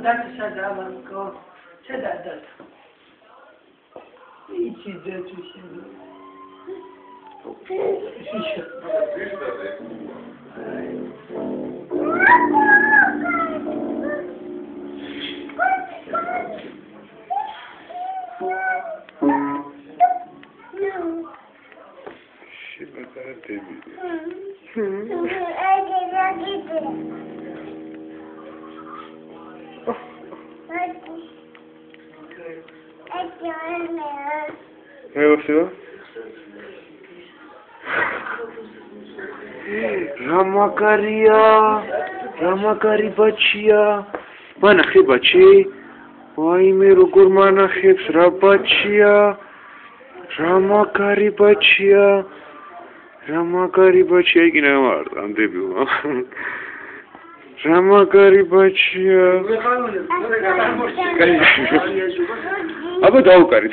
Data sadava go. Said that. Each is there to see. Ramakari bachia, manakhi bachi, why me rugur manakhips rabachia, Ramakari bachia, ginamar, I'm debut. Ramakari bachia. Aba daukari.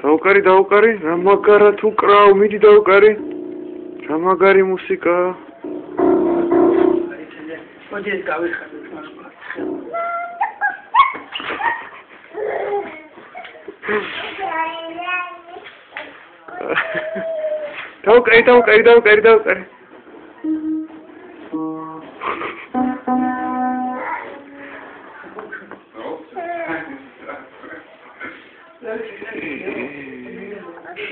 Daukari, Ramakara tukra, midi daukari. Ramagari musika. Daukari.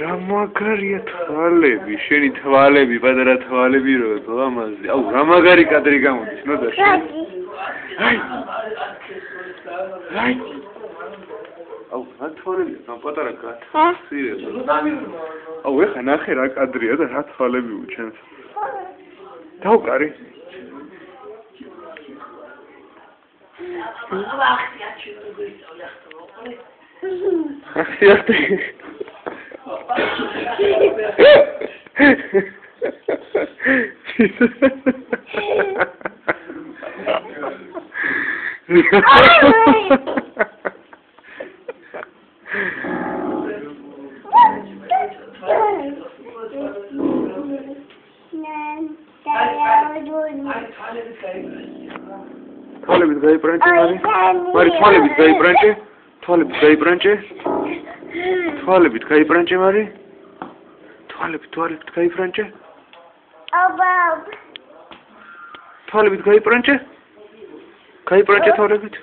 Ramakari thvalebi, sheni thvalebi, padara thvalebi ro to amazli. Au Ramagari kadri gamoდის, no da. Hai. Au რა თვალებია, სამ პატარა კაცი. სირიოზულად. Au ეხა ნახე რა კადრია და რა თვალები უჩენს. დავკარი. Thalebit gai branche Mari thalebit gai branche Thalebit gai branche Thalebit gai branche Mari Thalebit gai branche Thalebit gai branche Thalebit